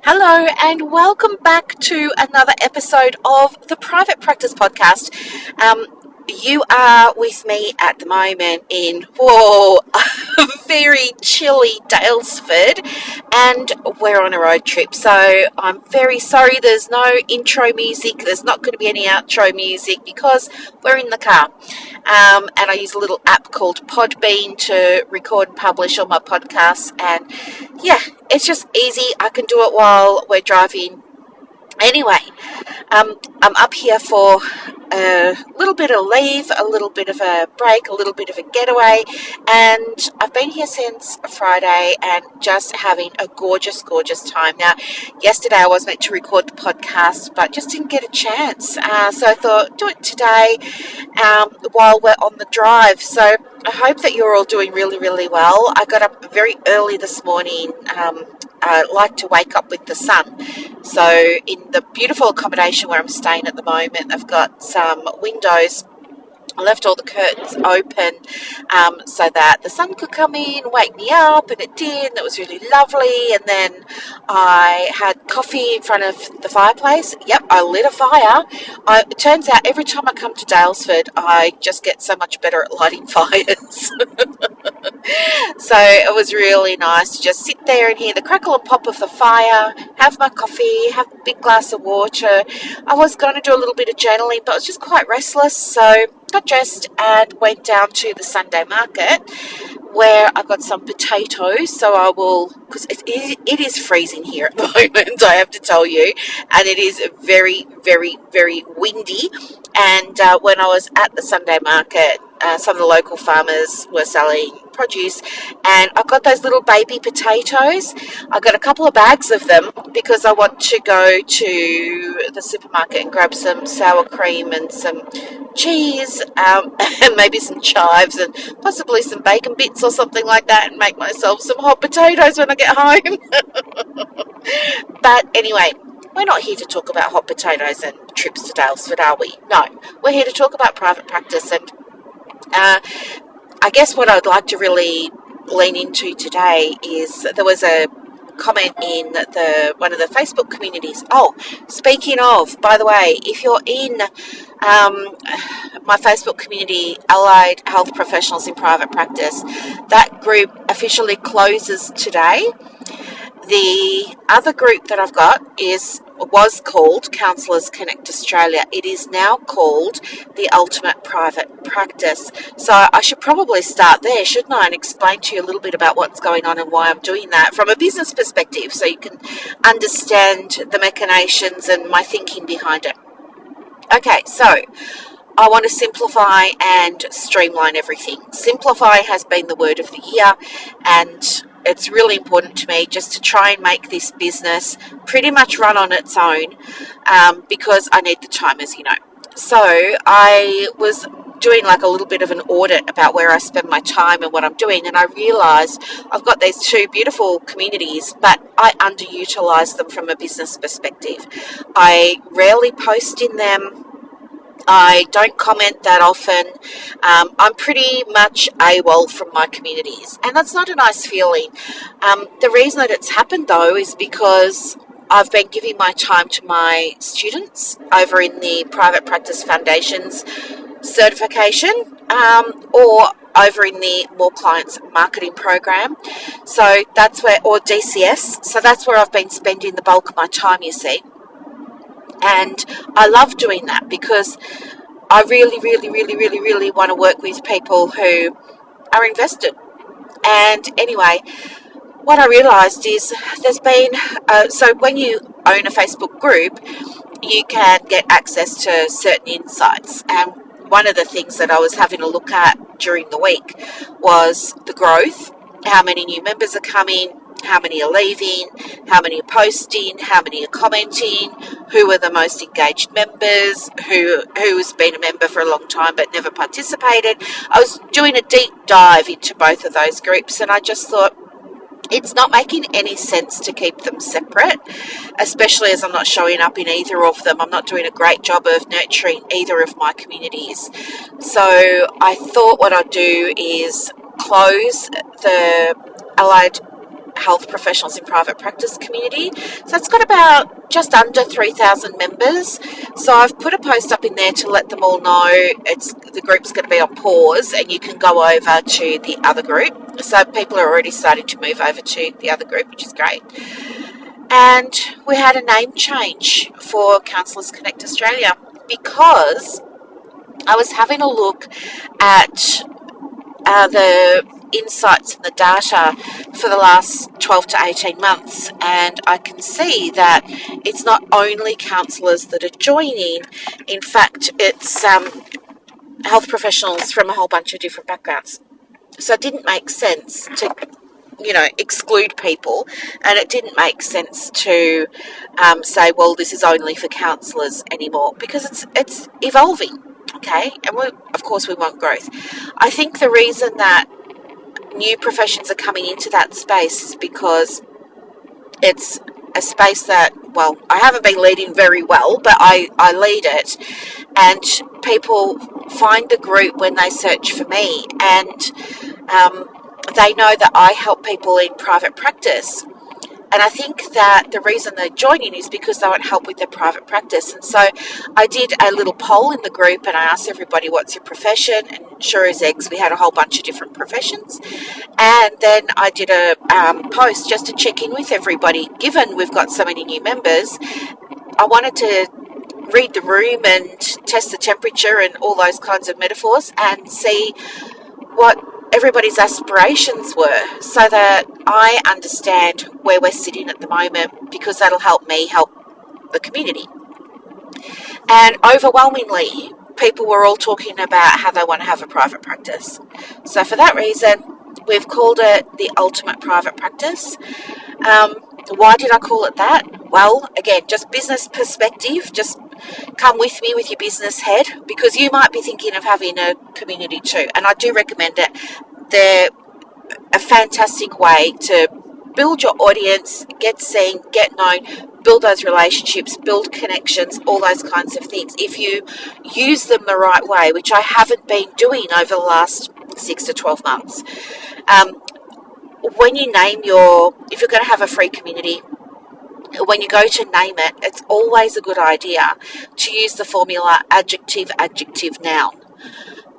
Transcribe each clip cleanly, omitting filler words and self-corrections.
Hello, and welcome back to another episode of the Private Practice Podcast. You are with me at the moment in, a very chilly Dalesford, and we're on a road trip. So I'm very sorry there's no intro music, there's not going to be any outro music because we're in the car. And I use a little app called Podbean to record and publish all my podcasts, and yeah, it's just easy. I can do it while we're driving. Anyway, I'm up here for a little bit of leave, a little bit of a break, a little bit of a getaway, and I've been here since Friday and just having a gorgeous, gorgeous time. Now, yesterday I was meant to record the podcast, but just didn't get a chance, so I thought do it today while we're on the drive. So I hope that you're all doing really, really well. I got up very early this morning. I like to wake up with the sun. So in the beautiful accommodation where I'm staying at the moment, I've got some windows. I left all the curtains open so that the sun could come in, wake me up, and it did, and it was really lovely. And then I had coffee in front of the fireplace. Yep, I lit a fire. It turns out every time I come to Dalesford, I just get so much better at lighting fires. So it was really nice to just sit there and hear the crackle and pop of the fire, have my coffee, have a big glass of water. I was going to do a little bit of journaling, but I was just quite restless, so got dressed and went down to the Sunday market where I got some potatoes. So I will, because it is freezing here at the moment, I have to tell you, and it is very, very, very windy. And when I was at the Sunday market, some of the local farmers were selling produce, and I got those little baby potatoes. I got a couple of bags of them because I want to go to the supermarket and grab some sour cream and some cheese, and maybe some chives and possibly some bacon bits or something like that, and make myself some hot potatoes when I get home. But anyway, we're not here to talk about hot potatoes and trips to Dalesford, are we? No, we're here to talk about private practice. And I guess what I'd like to really lean into today is there was a comment in one of the Facebook communities. Oh, speaking of, by the way, if you're in my Facebook community, Allied Health Professionals in Private Practice, that group officially closes today. The other group that I've got was called Counsellors Connect Australia. It is now called the Ultimate Private Practice. So I should probably start there, shouldn't I, and explain to you a little bit about what's going on and why I'm doing that from a business perspective, so you can understand the machinations and my thinking behind it. Okay, so I want to simplify and streamline everything. Simplify has been the word of the year, and it's really important to me just to try and make this business pretty much run on its own, because I need the time, as you know. So I was doing like a little bit of an audit about where I spend my time and what I'm doing, and I realised I've got these two beautiful communities, but I underutilise them from a business perspective. I rarely post in them. I don't comment that often. I'm pretty much AWOL from my communities, and that's not a nice feeling. The reason that it's happened, though, is because I've been giving my time to my students over in the Private Practice Foundations certification, or over in the More Clients Marketing Program. So that's where, or DCS, so that's where I've been spending the bulk of my time, you see. And I love doing that because I really, really, really, really, really want to work with people who are invested. And anyway, what I realised is there's been, so when you own a Facebook group, you can get access to certain insights. And one of the things that I was having a look at during the week was the growth, how many new members are coming, how many are leaving, how many are posting, how many are commenting, who are the most engaged members, who's been a member for a long time but never participated. I was doing a deep dive into both of those groups, and I just thought it's not making any sense to keep them separate, especially as I'm not showing up in either of them. I'm not doing a great job of nurturing either of my communities. So I thought what I'd do is close the Allied health professionals in private practice community. So it's got about just under 3,000 members. So I've put a post up in there to let them all know the group's going to be on pause and you can go over to the other group. So people are already starting to move over to the other group, which is great. And we had a name change for Counsellors Connect Australia because I was having a look at the insights and the data for the last 12 to 18 months, and I can see that it's not only counsellors that are joining. In fact, it's health professionals from a whole bunch of different backgrounds. So it didn't make sense to exclude people, and it didn't make sense to say, well, this is only for counsellors anymore, because it's evolving, okay, and of course we want growth. I think the reason that new professions are coming into that space is because it's a space that, well, I haven't been leading very well, but I lead it, and people find the group when they search for me, and they know that I help people in private practice. And I think that the reason they're joining is because they want help with their private practice. And so I did a little poll in the group and I asked everybody, what's your profession? And sure as eggs, we had a whole bunch of different professions. And then I did a post just to check in with everybody. Given we've got so many new members, I wanted to read the room and test the temperature and all those kinds of metaphors and see what everybody's aspirations were, so that I understand where we're sitting at the moment, because that'll help me help the community. And overwhelmingly, people were all talking about how they want to have a private practice. So for that reason, we've called it the ultimate private practice. Why did I call it that? Well, again, just business perspective, just come with me with your business head, because you might be thinking of having a community too, and I do recommend it. They're a fantastic way to build your audience, get seen, get known, build those relationships, build connections, all those kinds of things, if you use them the right way, which I haven't been doing over the last 6 to 12 months. When you if you're going to have a free community, when you go to name it, it's always a good idea to use the formula adjective, adjective, noun.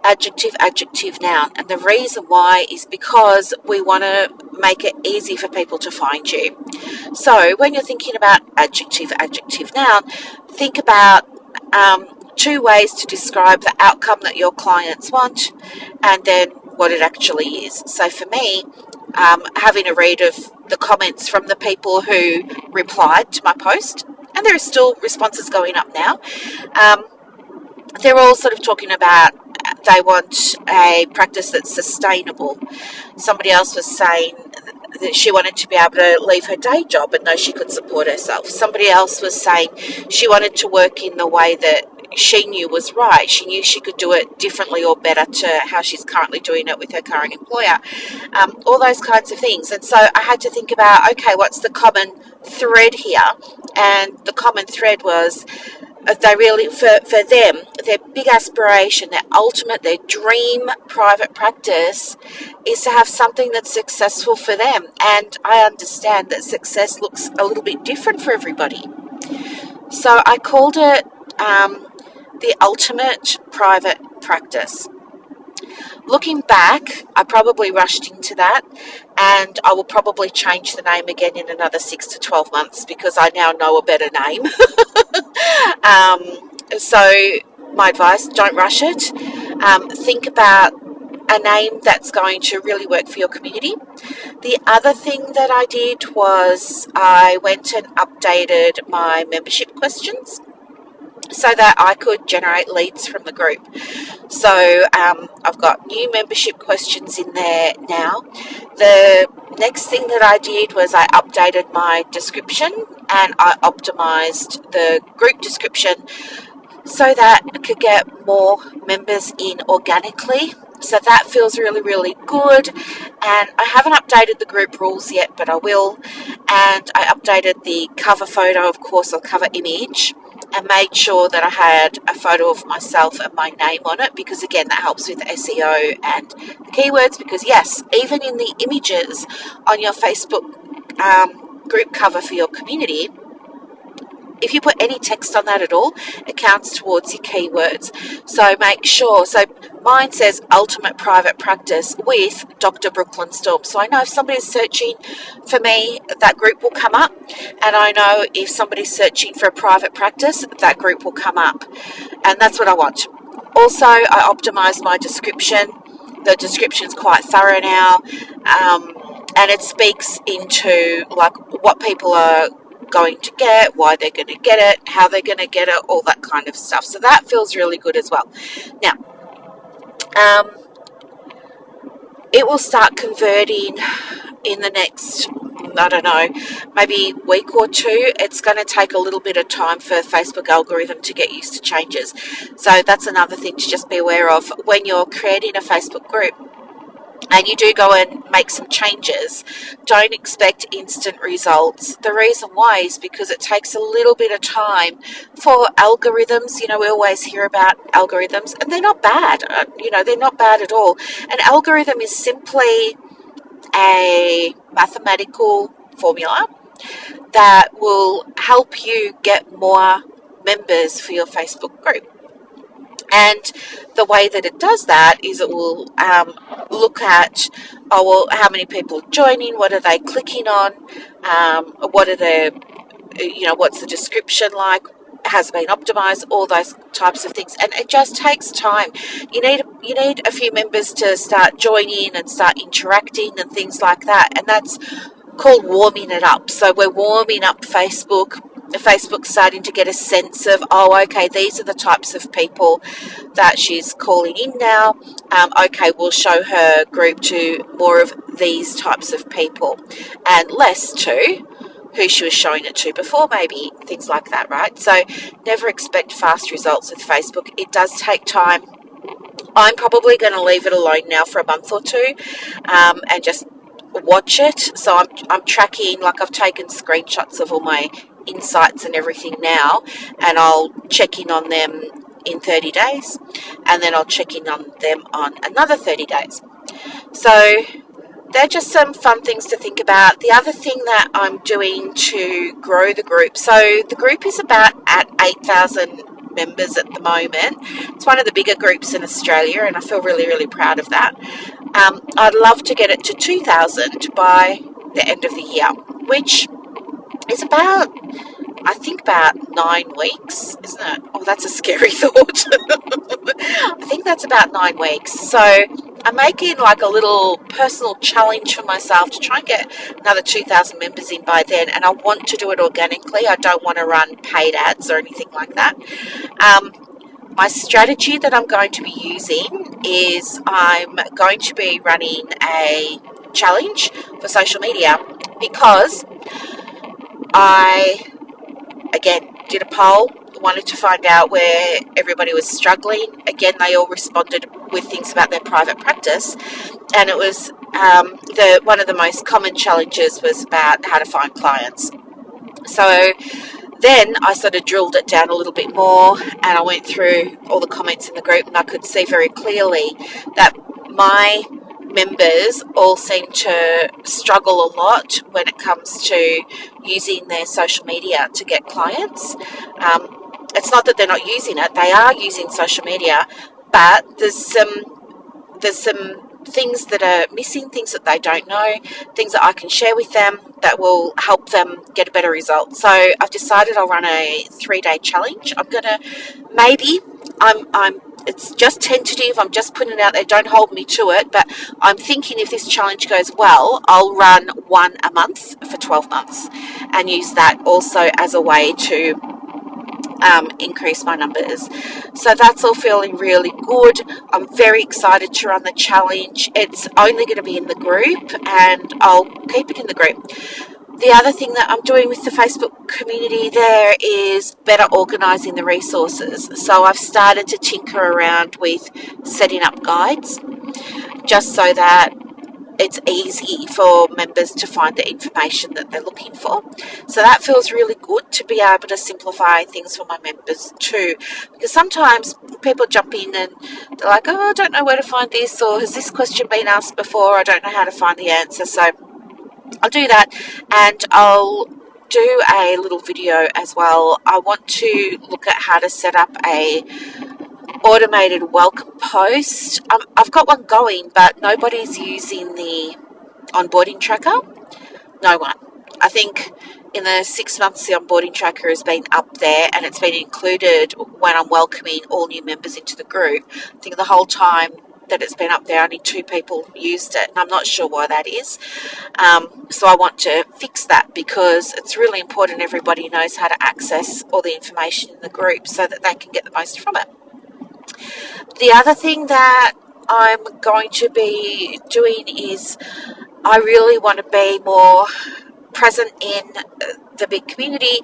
Adjective, adjective, noun. And the reason why is because we want to make it easy for people to find you. So when you're thinking about adjective, adjective, noun, think about 2 ways to describe the outcome that your clients want and then what it actually is. So for me, having a read of the comments from the people who replied to my post, and there are still responses going up now, they're all sort of talking about they want a practice that's sustainable. Somebody else was saying that she wanted to be able to leave her day job and know she could support herself. Somebody else was saying she wanted to work in the way that she knew was right. She knew she could do it differently or better to how she's currently doing it with her current employer. All those kinds of things. And so I had to think about, okay, what's the common thread here? And the common thread was they really, for them, their big aspiration, their ultimate, their dream private practice is to have something that's successful for them. And I understand that success looks a little bit different for everybody. So I called it the ultimate private practice. Looking back, I probably rushed into that, and I will probably change the name again in another 6 to 12 months because I now know a better name. So my advice, don't rush it. Think about a name that's going to really work for your community. The other thing that I did was I went and updated my membership questions so that I could generate leads from the group. So I've got new membership questions in there now. The next thing that I did was I updated my description and I optimized the group description so that I could get more members in organically. So that feels really, really good. And I haven't updated the group rules yet, but I will. And I updated the cover photo, of course, or cover image, and made sure that I had a photo of myself and my name on it, because again, that helps with SEO and the keywords, because yes, even in the images on your Facebook group cover for your community, if you put any text on that at all, it counts towards your keywords. So make sure. So mine says Ultimate Private Practice with Dr. Brooklyn Storm. So I know if somebody's searching for me, that group will come up. And I know if somebody's searching for a private practice, that group will come up. And that's what I want. Also, I optimize my description. The description's quite thorough now. And it speaks into like what people are going to get, why they're going to get it, how they're going to get it, all that kind of stuff. So that feels really good as well. Now, it will start converting in the next, I don't know, maybe week or two. It's going to take a little bit of time for Facebook algorithm to get used to changes. So that's another thing to just be aware of when you're creating a Facebook group. And you do go and make some changes, don't expect instant results. The reason why is because it takes a little bit of time for algorithms. You know, we always hear about algorithms, and they're not bad. They're not bad at all. An algorithm is simply a mathematical formula that will help you get more members for your Facebook group. And the way that it does that is it will look at, how many people are joining, what are they clicking on, what are what's the description like, has it been optimized, all those types of things. And it just takes time. You need a few members to start joining and start interacting and things like that. And that's called warming it up. So we're warming up Facebook. Facebook's starting to get a sense of, okay, these are the types of people that she's calling in now. Okay, we'll show her group to more of these types of people and less to who she was showing it to before, maybe, things like that, right? So never expect fast results with Facebook. It does take time. I'm probably going to leave it alone now for a month or two and just watch it. So I'm tracking, like I've taken screenshots of all my insights and everything now, and I'll check in on them in 30 days, and then I'll check in on them on another 30 days. So they're just some fun things to think about. The other thing that I'm doing to grow the group, so the group is about at 8,000 members at the moment. It's one of the bigger groups in Australia, and I feel really, really proud of that. I'd love to get it to 2,000 by the end of the year, which is about 9 weeks, isn't it? Oh, that's a scary thought. I think that's about 9 weeks. So I'm making like a little personal challenge for myself to try and get another 2,000 members in by then. And I want to do it organically. I don't want to run paid ads or anything like that. My strategy that I'm going to be using is I'm going to be running a challenge for social media, because I, again, did a poll, wanted to find out where everybody was struggling. Again, they all responded with things about their private practice, and it was one of the most common challenges was about how to find clients. So then I sort of drilled it down a little bit more, and I went through all the comments in the group, and I could see very clearly that my members all seem to struggle a lot when it comes to using their social media to get clients. It's not that they're not using it; they are using social media, but there's some things that are missing, things that they don't know, things that I can share with them that will help them get a better result. So I've decided I'll run a 3-day challenge. I'm gonna it's just tentative. I'm just putting it out there. Don't hold me to it. But I'm thinking if this challenge goes well, I'll run one a month for 12 months and use that also as a way to increase my numbers. So that's all feeling really good. I'm very excited to run the challenge. It's only going to be in the group, and I'll keep it in the group. The other thing that I'm doing with the Facebook community there is better organising the resources. So I've started to tinker around with setting up guides just so that it's easy for members to find the information that they're looking for. So that feels really good to be able to simplify things for my members too. Because sometimes people jump in and they're like, oh, I don't know where to find this, or has this question been asked before? I don't know how to find the answer. So I'll do that, and I'll do a little video as well. I want to look at how to set up a automated welcome post. I've got one going, but nobody's using the onboarding tracker. No one. I think in the 6 months the onboarding tracker has been up there, and it's been included when I'm welcoming all new members into the group. I think the whole time that it's been up there, only 2 people used it, and I'm not sure why that is. So I want to fix that, because it's really important everybody knows how to access all the information in the group so that they can get the most from it. The other thing that I'm going to be doing is I really want to be more present in the big community,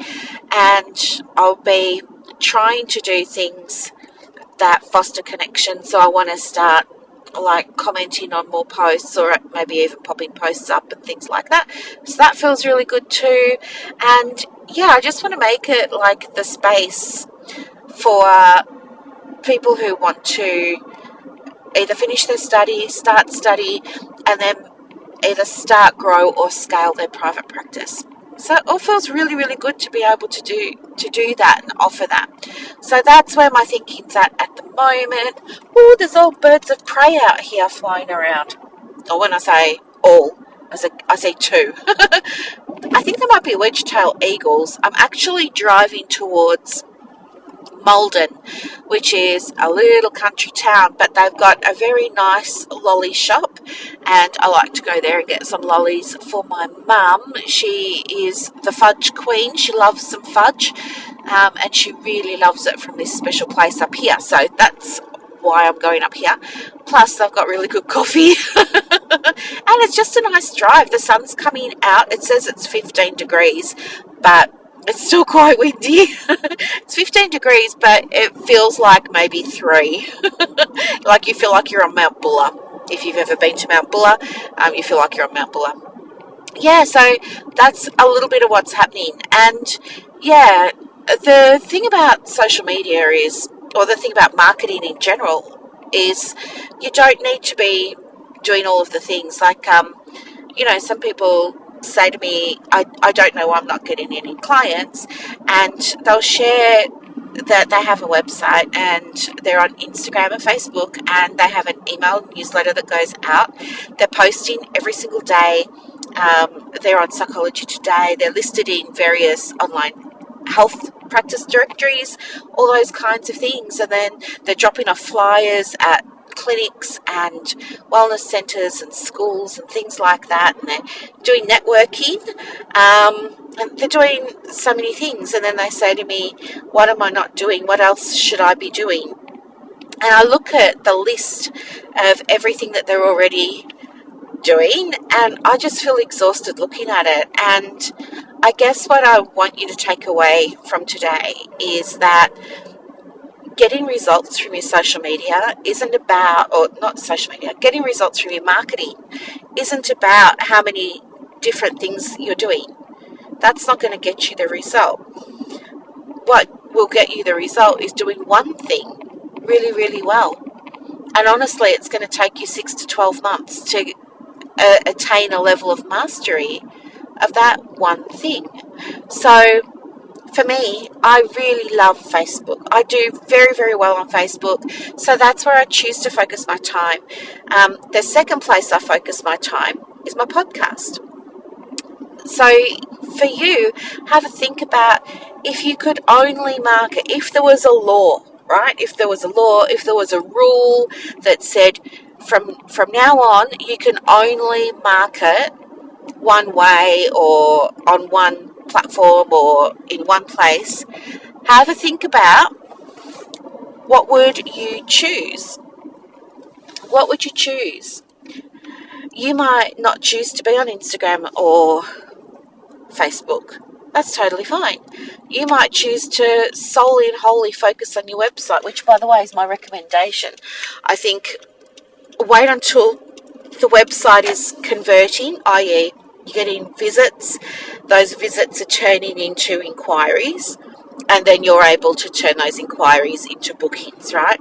and I'll be trying to do things that foster connection. So I want to start like commenting on more posts, or maybe even popping posts up and things like that. So that feels really good too. And yeah, I just want to make it like the space for people who want to either finish their study, start study, and then either start, grow, or scale their private practice. So it all feels really, really good to be able to do that and offer that. So that's where my thinking's at the moment. Oh, there's all birds of prey out here flying around. Or when I say all, I say 2. I think there might be wedge-tailed eagles. I'm actually driving towards Malden, which is a little country town, but they've got a very nice lolly shop, and I like to go there and get some lollies for my mum. She is the fudge queen. She loves some fudge, and she really loves it from this special place up here. So that's why I'm going up here. Plus, they've got really good coffee, and it's just a nice drive. The sun's coming out. It says it's 15 degrees, but it's still quite windy. It's 15 degrees, but it feels like maybe 3. Like you feel like you're on Mount Buller. If you've ever been to Mount Buller, you feel like you're on Mount Buller. Yeah, so that's a little bit of what's happening. And yeah, the thing about social media is, or the thing about marketing in general, is you don't need to be doing all of the things. Like, some people say to me, I don't know why I'm not getting any clients, and they'll share that they have a website and they're on Instagram and Facebook, and they have an email newsletter that goes out. They're posting every single day. They're on Psychology Today. They're listed in various online health practice directories, all those kinds of things, and then they're dropping off flyers at clinics and wellness centres and schools and things like that, and they're doing networking, and they're doing so many things. And then they say to me, what am I not doing? What else should I be doing? And I look at the list of everything that they're already doing, and I just feel exhausted looking at it. And I guess what I want you to take away from today is that getting results from your social media isn't about, or not social media, getting results from your marketing isn't about how many different things you're doing. That's not going to get you the result. What will get you the result is doing one thing really, really well. And honestly, it's going to take you 6 to 12 months to attain a level of mastery of that one thing. So for me, I really love Facebook. I do very, very well on Facebook. So that's where I choose to focus my time. The second place I focus my time is my podcast. So for you, have a think about, if you could only market, if there was a law, right? If there was a law, if there was a rule that said from now on, you can only market one way or on one platform or in one place, have a think about, what would you choose? What would you choose? You might not choose to be on Instagram or Facebook. That's totally fine. You might choose to solely and wholly focus on your website, which, by the way, is my recommendation. I think wait until the website is converting, i.e. you're getting visits. Those visits are turning into inquiries, and then you're able to turn those inquiries into bookings, right?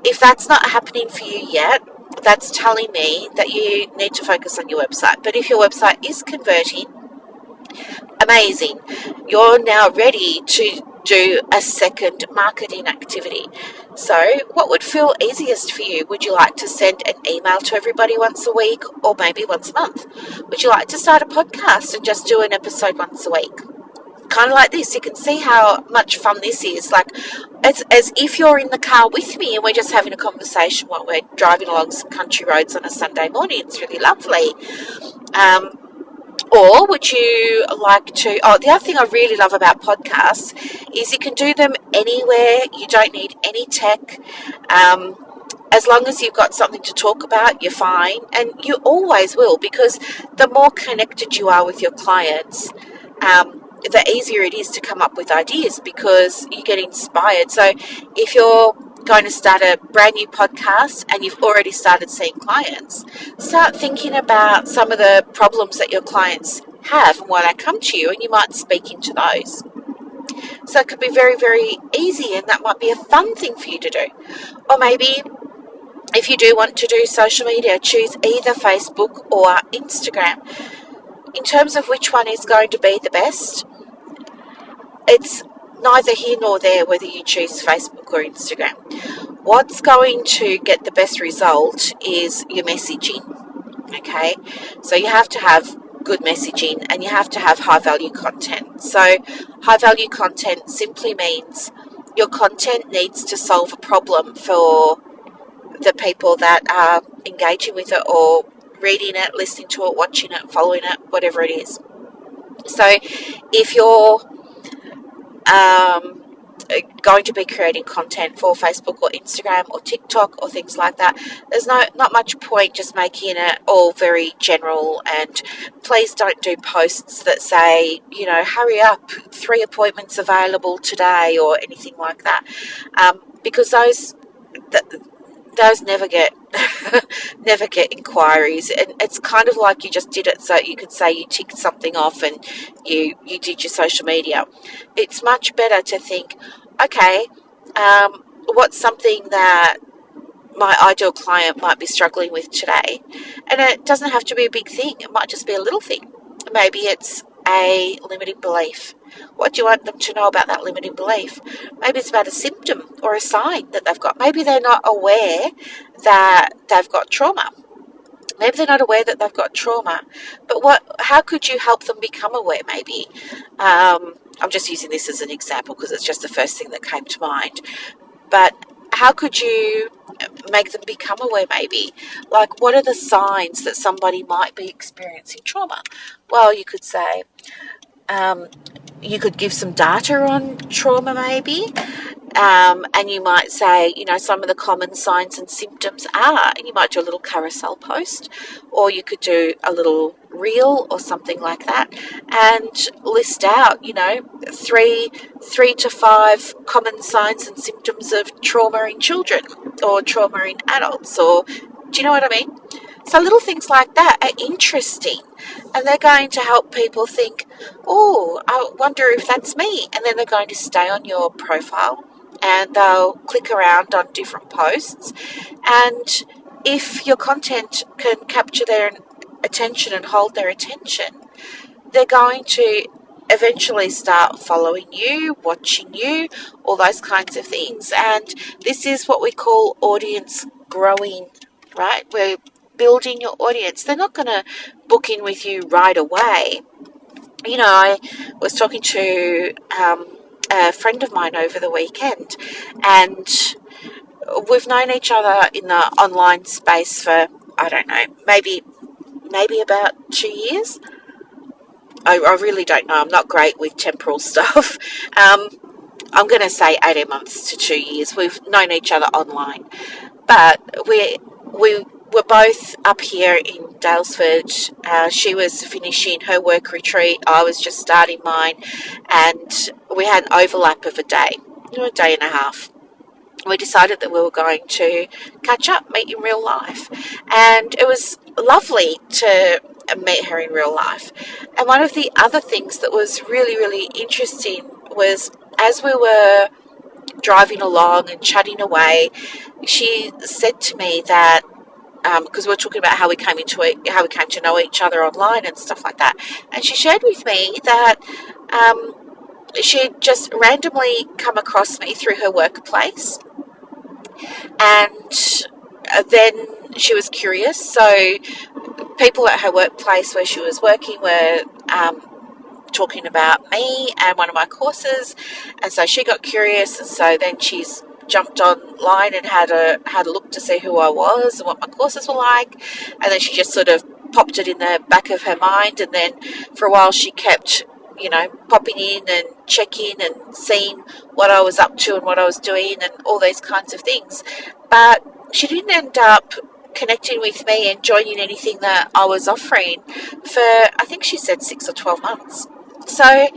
If that's not happening for you yet, that's telling me that you need to focus on your website. But if your website is converting, amazing. You're now ready to do a second marketing activity. So, what would feel easiest for you? Would you like to send an email to everybody once a week or maybe once a month? Would you like to start a podcast and just do an episode once a week? Kind of like this. You can see how much fun this is. Like, it's as if you're in the car with me and we're just having a conversation while we're driving along some country roads on a Sunday morning. It's really lovely. Or would you like to? Oh, the other thing I really love about podcasts is you can do them anywhere. You don't need any tech. As long as you've got something to talk about, you're fine. And you always will, because the more connected you are with your clients, the easier it is to come up with ideas because you get inspired. So if you're going to start a brand new podcast and you've already started seeing clients, start thinking about some of the problems that your clients have and why they come to you, and you might speak into those. So it could be very, very easy, and that might be a fun thing for you to do. Or maybe if you do want to do social media, choose either Facebook or Instagram. In terms of which one is going to be the best, it's neither here nor there whether you choose Facebook or Instagram. What's going to get the best result is your messaging. Okay, so you have to have good messaging and you have to have high value content. So high value content simply means your content needs to solve a problem for the people that are engaging with it or reading it, listening to it, watching it, following it, whatever it is. So if you're going to be creating content for Facebook or Instagram or TikTok or things like that, there's not much point just making it all very general. And please don't do posts that say, hurry up, 3 appointments available today or anything like that, because those never get never get inquiries, and it's kind of like you just did it so you could say you ticked something off and you did your social media. It's much better to think, okay, what's something that my ideal client might be struggling with today? And it doesn't have to be a big thing. It might just be a little thing. Maybe it's a limiting belief. What do you want them to know about that limiting belief? Maybe it's about a symptom or a sign that they've got. Maybe they're not aware that they've got trauma. Maybe they're not aware that they've got trauma. But how could you help them become aware, maybe? I'm just using this as an example because it's just the first thing that came to mind. But how could you make them become aware, maybe? Like, what are the signs that somebody might be experiencing trauma? Well, you could say, you could give some data on trauma, maybe. And you might say, some of the common signs and symptoms are, and you might do a little carousel post, or you could do a little reel or something like that, and list out, 3 to 5 common signs and symptoms of trauma in children or trauma in adults, or do you know what I mean? So little things like that are interesting, and they're going to help people think, oh, I wonder if that's me, and then they're going to stay on your profile and they'll click around on different posts. And if your content can capture their attention and hold their attention, they're going to eventually start following you, watching you, all those kinds of things. And this is what we call audience growing, right? We're building your audience. They're not going to book in with you right away. I was talking to a friend of mine over the weekend, and we've known each other in the online space for, I don't know, maybe about 2 years. I really don't know. I'm not great with temporal stuff. I'm going to say 18 months to 2 years. We've known each other online, but we were both up here in Dalesford. She was finishing her work retreat. I was just starting mine, and we had an overlap of a day and a half. We decided that we were going to catch up, meet in real life, and it was lovely to meet her in real life. And one of the other things that was really, really interesting was, as we were driving along and chatting away, she said to me that because we were talking about how we came to know each other online and stuff like that. And she shared with me that she'd just randomly come across me through her workplace, and then she was curious. So people at her workplace where she was working were talking about me and one of my courses, and so she got curious, and so then she's jumped online and had a look to see who I was and what my courses were like, and then she just sort of popped it in the back of her mind, and then for a while she kept popping in and checking and seeing what I was up to and what I was doing and all these kinds of things. But she didn't end up connecting with me and joining anything that I was offering for, I think she said 6 or 12 months. So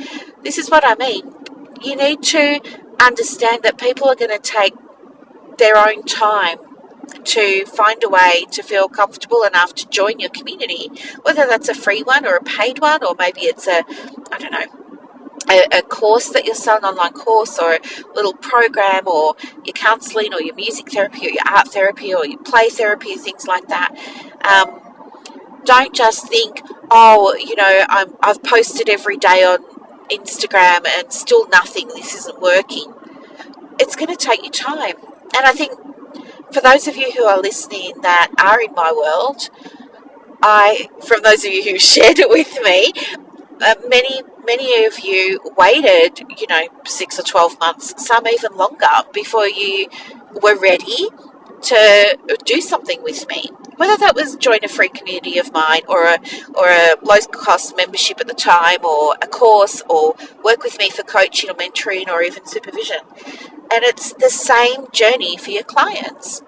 this is what I mean. You need to understand that people are going to take their own time to find a way to feel comfortable enough to join your community, whether that's a free one or a paid one, or maybe it's a course that you're selling, online course, or a little program, or your counselling, or your music therapy, or your art therapy, or your play therapy, things like that. Don't just think, I've posted every day on Instagram and still nothing, this isn't working. It's going to take you time. And I think for those of you who are listening that are in my world, from those of you who shared it with me, many of you waited, 6 or 12 months, some even longer, before you were ready to do something with me. Whether that was join a free community of mine, or a low cost membership at the time, or a course, or work with me for coaching or mentoring or even supervision. And it's the same journey for your clients.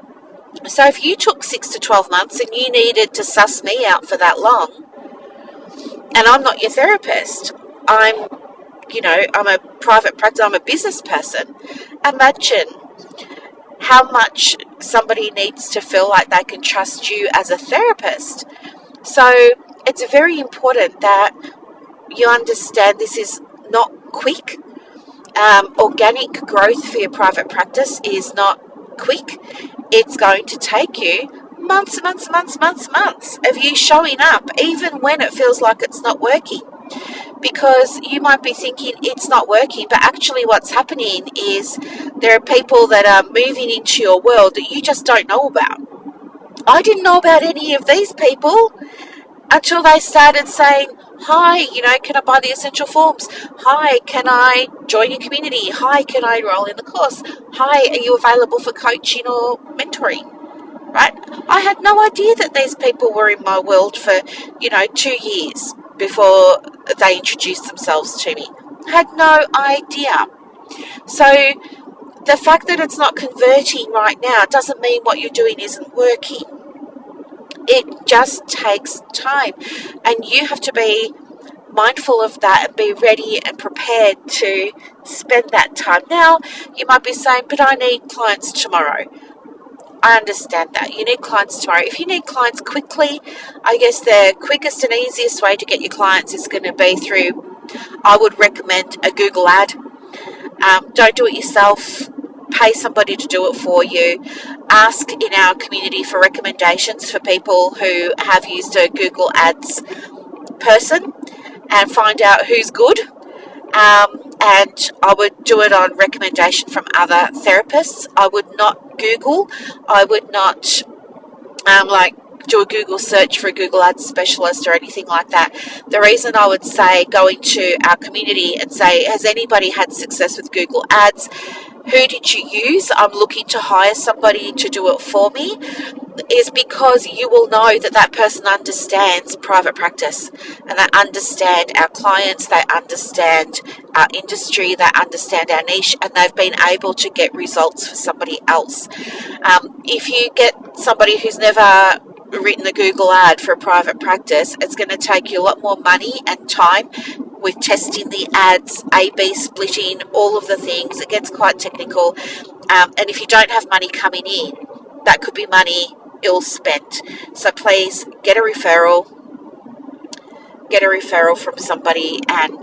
So if you took 6 to 12 months and you needed to suss me out for that long, and I'm not your therapist, I'm a private practice, I'm a business person. Imagine how much somebody needs to feel like they can trust you as a therapist. So it's very important that you understand this is not quick. Organic growth for your private practice is not quick. It's going to take you months of you showing up, even when it feels like it's not working. Because you might be thinking it's not working, but actually what's happening is there are people that are moving into your world that you just don't know about. I didn't know about any of these people until they started saying, hi, can I buy the essential forms? Hi, can I join your community? Hi, can I enroll in the course? Hi, are you available for coaching or mentoring? Right? I had no idea that these people were in my world for, 2 years before they introduced themselves to me. I had no idea. So the fact that it's not converting right now doesn't mean what you're doing isn't working. It just takes time, and you have to be mindful of that and be ready and prepared to spend that time. Now, you might be saying, but I need clients tomorrow. I understand that. You need clients tomorrow. If you need clients quickly, I guess the quickest and easiest way to get your clients is going to be through, I would recommend a Google ad. Don't do it yourself. Pay somebody to do it for you. Ask in our community for recommendations for people who have used a Google Ads person and find out who's good. And I would do it on recommendation from other therapists. I would not Google. I would not do a Google search for a Google Ads specialist or anything like that. The reason I would say go into our community and say, has anybody had success with Google Ads? Who did you use? I'm looking to hire somebody to do it for me, is because you will know that that person understands private practice, and they understand our clients, they understand our industry, they understand our niche, and they've been able to get results for somebody else. If you get somebody who's never written a Google ad for a private practice, it's going to take you a lot more money and time with testing the ads, A/B splitting, all of the things. It gets quite technical. And if you don't have money coming in, that could be money ill spent. So please get a referral from somebody and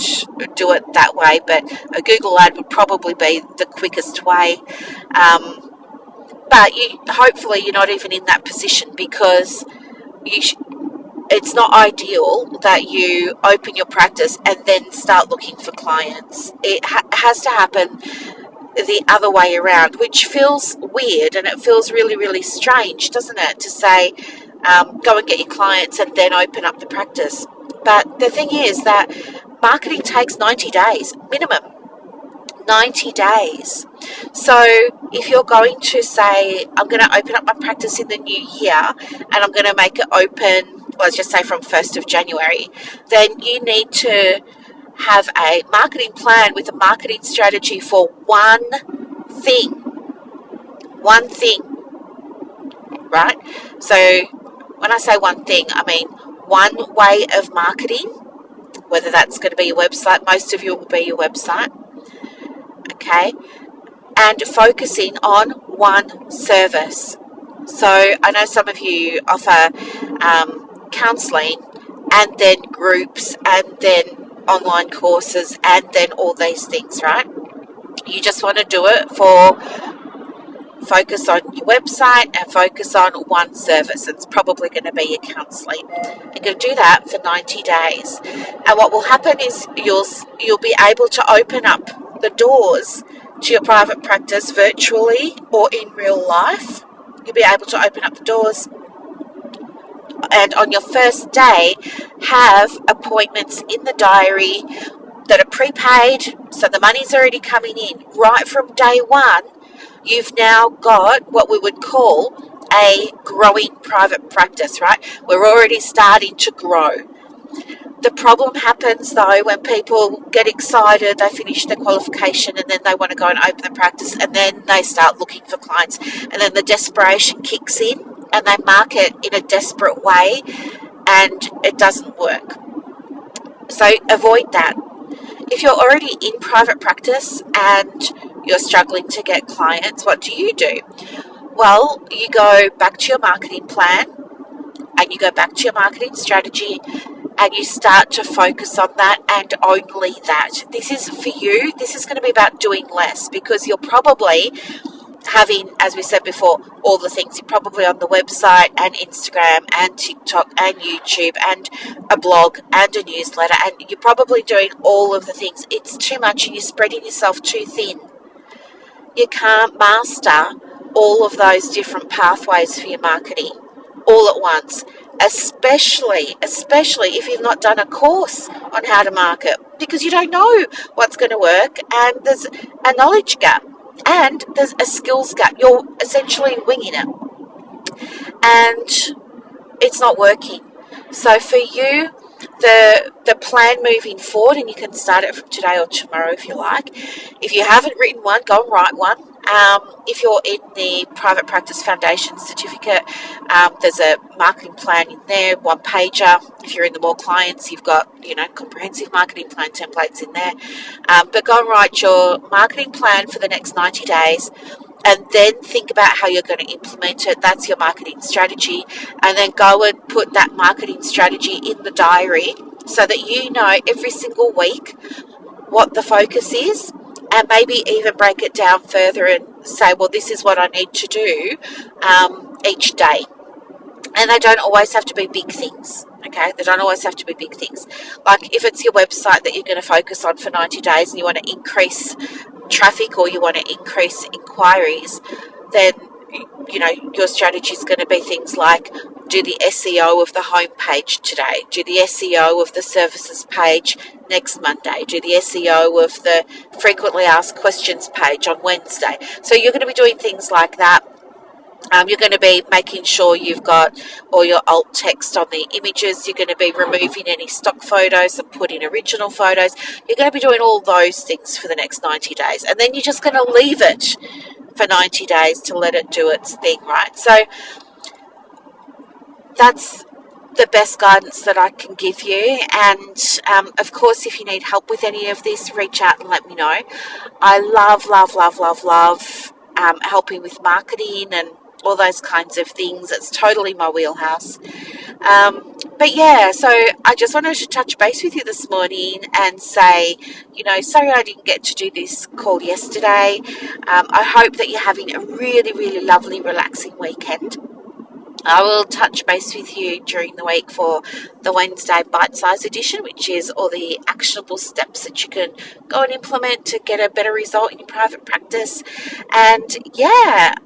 do it that way. But a Google ad would probably be the quickest way. But hopefully you're not even in that position, because it's not ideal that you open your practice and then start looking for clients. It has to happen the other way around, which feels weird, and it feels really, really strange, doesn't it, to say, go and get your clients and then open up the practice. But the thing is that marketing takes 90 days minimum. 90 days. So if you're going to say, I'm going to open up my practice in the new year and I'm going to make it open, let's just say from 1st of January, then you need to have a marketing plan with a marketing strategy for one thing. One thing, right? So when I say one thing, I mean one way of marketing, whether that's going to be your website. Most of you will be your website. Okay, and focusing on one service. So I know some of you offer counselling, and then groups, and then online courses, and then all these things, right? You just want to do it for focus on your website and focus on one service. It's probably going to be your counselling. You're going to do that for 90 days. And what will happen is you'll be able to open up the doors to your private practice virtually or in real life. You'll be able to open up the doors, and on your first day have appointments in the diary that are prepaid, so the money's already coming in. Right from day one, you've now got what we would call a growing private practice, right? We're already starting to grow. The problem happens though when people get excited, they finish their qualification, and then they want to go and open the practice, and then they start looking for clients, and then the desperation kicks in and they market in a desperate way, and it doesn't work. So avoid that. If you're already in private practice and you're struggling to get clients, what do? Well, you go back to your marketing plan and you go back to your marketing strategy, and you start to focus on that and only that. This is for you. This is going to be about doing less, because you're probably having, as we said before, all the things. You're probably on the website and Instagram and TikTok and YouTube and a blog and a newsletter, and you're probably doing all of the things. It's too much, and you're spreading yourself too thin. You can't master all of those different pathways for your marketing all at once, especially if you've not done a course on how to market, because you don't know what's going to work, and there's a knowledge gap and there's a skills gap. You're essentially winging it and it's not working. So for you, the plan moving forward, and you can start it from today or tomorrow if you like. If you haven't written one, go and write one. If you're in the Private Practice Foundation certificate, there's a marketing plan in there, one pager. If you're in the More Clients, you've got comprehensive marketing plan templates in there. But go and write your marketing plan for the next 90 days. And then think about how you're going to implement it. That's your marketing strategy. And then go and put that marketing strategy in the diary so that you know every single week what the focus is, and maybe even break it down further and say, well, this is what I need to do each day. And they don't always have to be big things. Okay, they don't always have to be big things. Like if it's your website that you're going to focus on for 90 days and you want to increase traffic or you want to increase inquiries, then your strategy is going to be things like do the SEO of the homepage today, do the SEO of the services page next Monday, do the SEO of the frequently asked questions page on Wednesday. So you're going to be doing things like that. You're going to be making sure you've got all your alt text on the images. You're going to be removing any stock photos and putting original photos. You're going to be doing all those things for the next 90 days. And then you're just going to leave it for 90 days to let it do its thing, right? So that's the best guidance that I can give you. And of course, if you need help with any of this, reach out and let me know. I love helping with marketing and all those kinds of things. It's totally my wheelhouse. But yeah, so I just wanted to touch base with you this morning and say, sorry I didn't get to do this call yesterday. I hope that you're having a really, really lovely, relaxing weekend. I will touch base with you during the week for the Wednesday bite-size edition, which is all the actionable steps that you can go and implement to get a better result in your private practice. And yeah,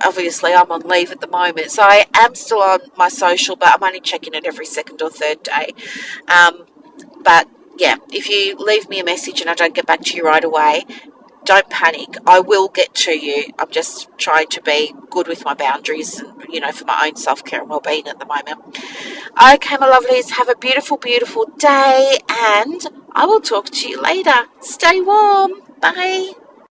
obviously I'm on leave at the moment, so I am still on my social, but I'm only checking it every second or third day. But yeah, if you leave me a message and I don't get back to you right away, don't panic. I will get to you. I'm just trying to be good with my boundaries and, for my own self-care and well-being at the moment. Okay, my lovelies, have a beautiful, beautiful day, and I will talk to you later. Stay warm. Bye.